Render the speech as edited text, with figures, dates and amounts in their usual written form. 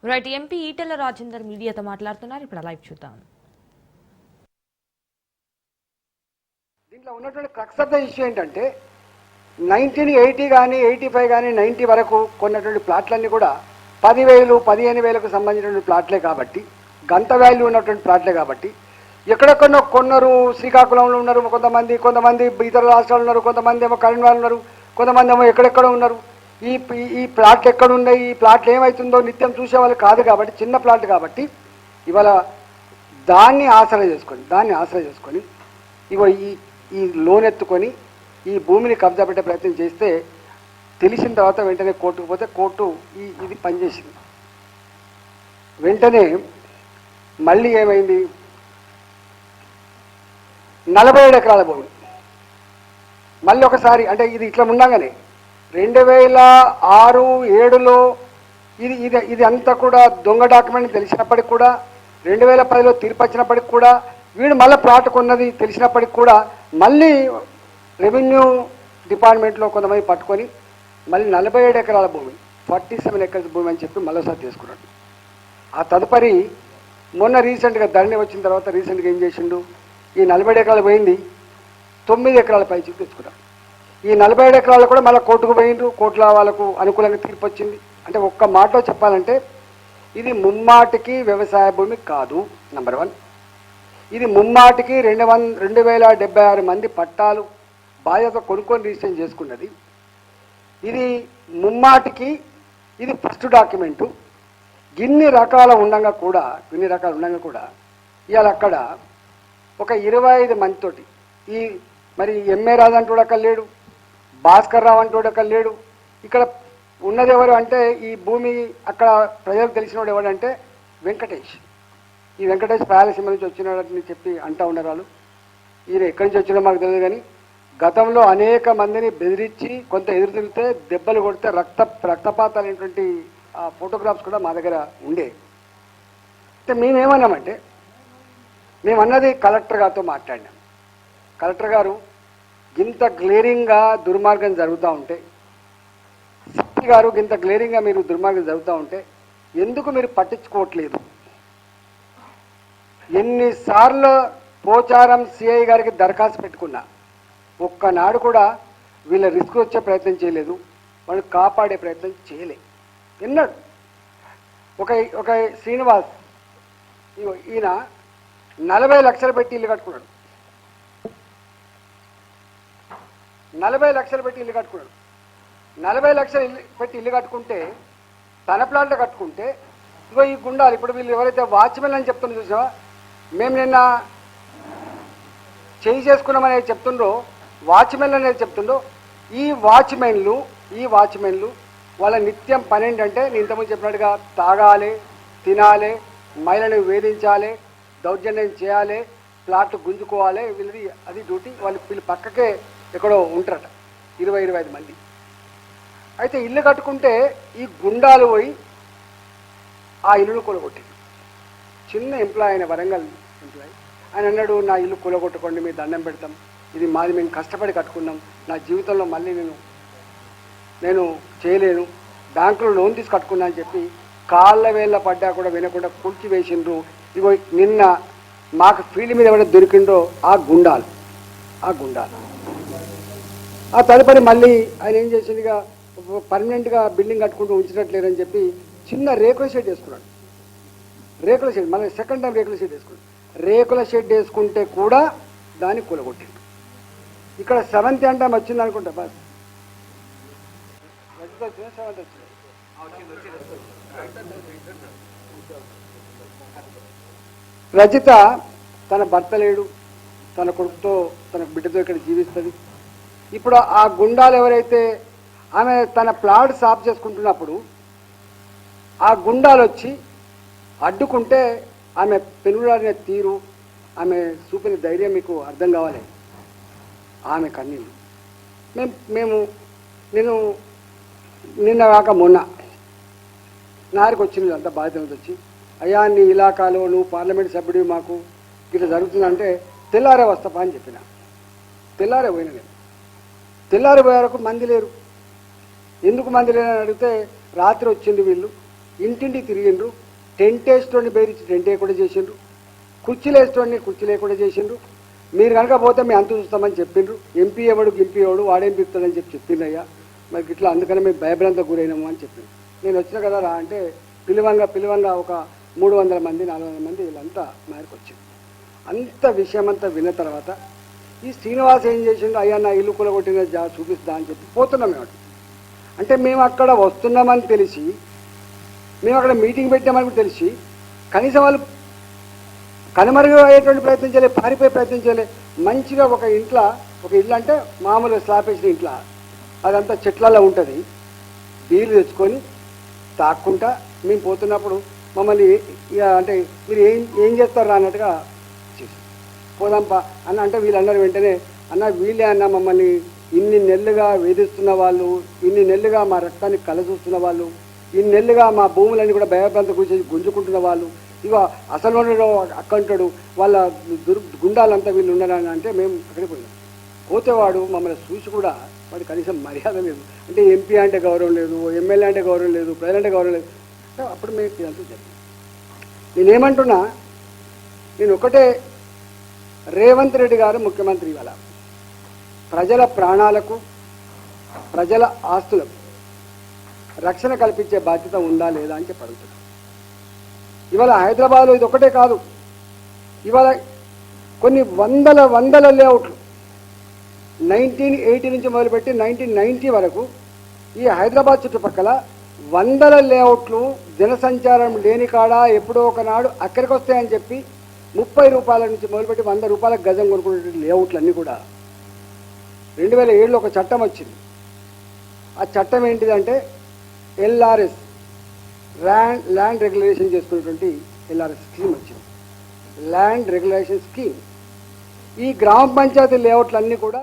Right MP Etela Rajender మీడియాతో మాట్లాడుతున్నారు. ఇప్పుడు లైవ్ చూద్దాం. దీంట్లో ఉన్నటువంటి క్రక్స్ ఆఫ్ ద ఇష్యూ ఏంటంటే 1980 కానీ 85 కానీ 90 వరకు కొన్నటువంటి ప్లాట్లన్నీ కూడా 10,000 15,000కు సంబంధించినటువంటి ప్లాట్లే కాబట్టి, గంట వాల్యూ ఉన్నటువంటి ప్లాట్లే కాబట్టి ఎక్కడెక్కడో కొన్నారు. శ్రీకాకుళంలో ఉన్నారు కొంతమంది ఇతర రాష్ట్రాలు ఉన్నారు, కొంతమంది ఏమో కరీంనగర్ ఉన్నారు, కొంతమంది ఏమో ఎక్కడెక్కడో ఉన్నారు. ఈ ప్లాట్లు ఎక్కడున్నాయి, ఈ ప్లాట్లు ఏమవుతుందో నిత్యం చూసేవాళ్ళు కాదు కాబట్టి, చిన్న ప్లాట్ కాబట్టి ఇవాళ దాన్ని ఆసరా చేసుకొని ఇగో ఈ లోన్ ఎత్తుకొని ఈ భూమిని కబ్జా పెట్టే ప్రయత్నం చేస్తే తెలిసిన తర్వాత వెంటనే కోర్టుకు పోతే కోర్టు ఇది పనిచేసింది. వెంటనే మళ్ళీ ఏమైంది, 47 ఎకరాల భూమి మళ్ళీ ఒకసారి, అంటే ఇది ఇట్లా ఉండగానే 2006, 2007లో ఇది అంతా కూడా దొంగ డాక్యుమెంట్ తెలిసినప్పటికి కూడా, 2010లో తీర్పు వచ్చినప్పటికి కూడా, వీడు మళ్ళీ ప్లాట్ కొన్నది తెలిసినప్పటికి కూడా మళ్ళీ రెవెన్యూ డిపార్ట్మెంట్లో కొంతమంది పట్టుకొని మళ్ళీ 47 ఎకరాల భూమి 47 ఎకర్స్ భూమి అని చెప్పి మళ్ళీసారి తీసుకున్నాడు. ఆ తదుపరి మొన్న రీసెంట్గా ధరణి వచ్చిన తర్వాత రీసెంట్గా ఏం చేసిండు, ఈ 47 ఎకరాలు పోయింది 9 ఎకరాల పై చూపి తెచ్చుకున్నాడు. ఈ 47 ఎకరాలు కూడా మళ్ళీ కోర్టుకు పోయిండ్రు, కోర్టులో వాళ్ళకు అనుకూలంగా తీర్పు వచ్చింది. అంటే ఒక్క మాటలో చెప్పాలంటే ఇది ముమ్మాటికి వ్యవసాయ భూమి కాదు. నంబర్ 1, ఇది ముమ్మాటికి 2,076 మంది పట్టాలు బాధ్యత కొనుక్కొని రిజిస్ట్రేషన్ చేసుకున్నది. ఇది ముమ్మాటికి ఇది ఫస్ట్ డాక్యుమెంటు. ఇన్ని రకాలు ఉండగా కూడా ఇవాళ అక్కడ ఒక 25 మందితోటి ఈ మరి ఎంఏ రాజు అంటూ అక్కడ లేడు, భాస్కర్ రావు అంటూ అక్కడ లేడు. ఇక్కడ ఉన్నది ఎవరు అంటే ఈ భూమి అక్కడ ప్రజలకు తెలిసినవాడు ఎవరంటే వెంకటేష్. ఈ వెంకటేష్ పాలసీమ నుంచి వచ్చినాడని చెప్పి అంటూ ఉన్నారు వాళ్ళు. ఈయన ఎక్కడి నుంచి వచ్చినా మాకు తెలియదు, కానీ గతంలో అనేక మందిని బెదిరించి కొంత ఎదురు తిరిగితే దెబ్బలు కొడితే రక్తపాతాలైనటువంటి ఫోటోగ్రాఫ్స్ కూడా మా దగ్గర ఉండే. అంటే మేమేమన్నామంటే, మేమన్నది కలెక్టర్ గారితో మాట్లాడినాం. కలెక్టర్ గారు ఇంత గ్లేరింగ్గా దుర్మార్గం జరుగుతూ ఉంటే, సిపి గారు ఇంత గ్లేరింగ్గా మీరు దుర్మార్గం జరుగుతూ ఉంటే ఎందుకు మీరు పట్టించుకోవట్లేదు? ఎన్నిసార్లు పోచారం సిఐ గారికి దరఖాస్తు పెట్టుకున్నా ఒక్కనాడు కూడా వీళ్ళ రిస్క్ వచ్చే ప్రయత్నం చేయలేదు, వాళ్ళు కాపాడే ప్రయత్నం చేయలే. ఎన్నాడు ఒక శ్రీనివాస్ ఈయన 40 లక్షలు పెట్టి ఇల్లు కట్టుకున్నాడు. 40 లక్షలు పెట్టి ఇల్లు కట్టుకున్నాడు. 40 లక్షలు పెట్టి ఇల్లు కట్టుకుంటే, తన ప్లాంట్లో కట్టుకుంటే ఇగో ఈ గుండాలు ఇప్పుడు వీళ్ళు ఎవరైతే వాచ్మెన్ అని చెప్తున్నా చూసావా, మేము నిన్న చేసుకున్నామనేది చెప్తుండ్రో, వాచ్మెన్లు అనేది చెప్తుండ్రో, ఈ వాచ్మెన్లు వాళ్ళ నిత్యం పని ఏంటంటే నేను ఇంతకుముందు చెప్పినట్టుగా తాగాలి, తినాలి, మహిళను వేధించాలి, దౌర్జన్యం చేయాలి, ప్లాట్లు గుంజుకోవాలి, వీళ్ళది అది డ్యూటీ. వీళ్ళు పక్కకే ఎక్కడో ఉంటారట 20-25 మంది. అయితే ఇల్లు కట్టుకుంటే ఈ గుండాలు పోయి ఆ ఇల్లును కూలగొట్టారు. చిన్న ఎంప్లాయ్ అయిన వరంగల్ ఎంప్లాయ్ ఆయన అన్నాడు, నా ఇల్లు కూలగొట్టుకోండి, మీ దండం పెడతాం, ఇది మాది, మేము కష్టపడి కట్టుకున్నాం, నా జీవితంలో మళ్ళీ నేను చేయలేను, బ్యాంకులో లోన్ తీసి కట్టుకున్నా అని చెప్పి కాళ్ళ వేళ్ళ పడ్డా కూడా వినకుండా కుర్చీ వేసిండ్రు. ఇగో నిన్న మాకు ఫీల్డ్ మీద ఎవరైనా దొరికిండ్రో ఆ గుండాలు. ఆ తదుపరి మళ్ళీ ఆయన ఏం చేసిందిగా పర్మనెంట్గా బిల్డింగ్ కట్టుకుంటూ ఉంచినట్లేరని చెప్పి చిన్న రేకుల షెడ్ వేసుకున్నాడు. మళ్ళీ సెకండ్ టైం రేకుల షెడ్ వేసుకున్నాడు. రేకుల షెడ్ వేసుకుంటే కూడా దాన్ని కూలగొట్టిండు. ఇక్కడ 7th అంటే వచ్చింది అనుకుంటా, బస్ రజిత తన భర్త లేడు, తన కొడుకుతో తన బిడ్డతో ఇక్కడ జీవిస్తుంది. ఇప్పుడు ఆ గుండాలు ఎవరైతే ఆమె తన ప్లాట్ సాఫ్ చేసుకుంటున్నప్పుడు ఆ గుండాలు వచ్చి అడ్డుకుంటే ఆమె పెనులాడిన తీరు, ఆమె చూపిన ధైర్యం మీకు అర్థం కావాలి. ఆమె కన్నీళ్ళు నేను నిన్న కాక మొన్న నారికి వచ్చింది అంతా బాధ్యతలతో వచ్చి, అయ్యా నీ ఇలాకాలో నువ్వు పార్లమెంట్ సభ్యుడివి, మాకు ఇట్లా జరుగుతుందంటే తెల్లారే వస్తాపా అని చెప్పిన. తెల్లారే పోయిన నేను. తెల్లారి పోయే వరకు మంది లేరు. ఎందుకు మంది లేరని అడిగితే రాత్రి వచ్చింది వీళ్ళు, ఇంటింటికి తిరిగిండ్రు, టెంట్ వేసేటోడిని బెదిరించి టెంట్ వేయకుండా చేసిండ్రు, కుర్చీలు వేసేటోడిని కుర్చీ లేకుండా చేసిండ్రు. మీరు కనుక పోతే మేము అంత చూస్తామని చెప్పిండ్రు. ఎంపీ ఎవడు గింపీ ఎవడు వాడేం పిలుస్తాడని చెప్పిందయ్యా. మరి ఇట్లా అందుకనే మేము భయభ్రాంత గురైనాము అని చెప్పింది. నేను వచ్చిన కదా రా అంటే పిలువంగా ఒక 300 మంది 400 మంది వీళ్ళంతా మేరకు వచ్చింది. అంత విషయం అంతా విన్న తర్వాత ఈ శ్రీనివాస్ ఏం చేసిండు, అయ్యా నా ఇల్లు కూలగొట్టిన చూపిస్తా అని చెప్పి పోతున్నాం మేము. అంటే మేము అక్కడ వస్తున్నామని తెలిసి, మేము అక్కడ మీటింగ్ పెట్టామని కూడా తెలిసి కనీసం వాళ్ళు కనుమరుగు అయ్యేటువంటి ప్రయత్నం చేయలేదు, పారిపోయే ప్రయత్నం చేయలేదు. మంచిగా ఒక ఇంట్లో, ఒక ఇల్లు అంటే మామూలుగా స్లాబ్ వేసిన ఇంట్లో, అదంతా చెట్లలో ఉంటుంది, బీర్లు తెచ్చుకొని తాక్కుంటా మేము పోతున్నప్పుడు మమ్మల్ని అంటే మీరు ఏం చేస్తారు అన్నట్టుగా చేసి పోదాంపా అన్న అంటే వీళ్ళందరూ వెంటనే అన్న వీళ్ళే అన్న మమ్మల్ని ఇన్ని నెలలుగా వేధిస్తున్న వాళ్ళు, ఇన్ని నెలలుగా మా రక్తాన్ని కలచూస్తున్న వాళ్ళు, ఇన్ని నెలలుగా మా భూములన్నీ కూడా భయభ్రాంత గురించి గుంజుకుంటున్న వాళ్ళు, ఇక అసలు అక్కంటాడు వాళ్ళ గుండాలంతా వీళ్ళు ఉన్నారని అంటే మేము అక్కడికి పోయినాం. పోతేవాడు మమ్మల్ని చూసి కూడా వాడు కనీసం మర్యాద లేదు. అంటే ఎంపీ అంటే గౌరవం లేదు, ఎమ్మెల్యే అంటే గౌరవం లేదు, ప్రజలు అంటే గౌరవం లేదు. అప్పుడు మేము ఇదంతా జరిగింది. నేనేమంటున్నా, నేను ఒకటే, రేవంత్ రెడ్డి గారు ముఖ్యమంత్రి ఇవాళ ప్రజల ప్రాణాలకు ప్రజల ఆస్తులకు రక్షణ కల్పించే బాధ్యత ఉందా లేదా అని చెప్పి అడుగుతున్నాను. ఇవాళ హైదరాబాద్లో ఇది ఒకటే కాదు, ఇవాళ కొన్ని వందల లేఅవుట్లు 1980 నుంచి మొదలుపెట్టి 1990 వరకు ఈ హైదరాబాద్ చుట్టుపక్కల వందల లేఅవుట్లు జనసంచారం లేని కాడ ఎప్పుడో ఒకనాడు అక్కడికి వస్తాయని చెప్పి 30 రూపాయల నుంచి మొదలుపెట్టి 100 రూపాయల గజం కొనుక్కునే లేఅవుట్లు అన్నీ కూడా 2007లో ఒక చట్టం వచ్చింది. ఆ చట్టం ఏంటిదంటే LRS, ల్యాండ్ రెగ్యులేషన్ చేసుకునేటువంటి LRS స్కీమ్ వచ్చింది, ల్యాండ్ రెగ్యులేషన్ స్కీమ్. ఈ గ్రామ పంచాయతీ లేఅవుట్లన్నీ కూడా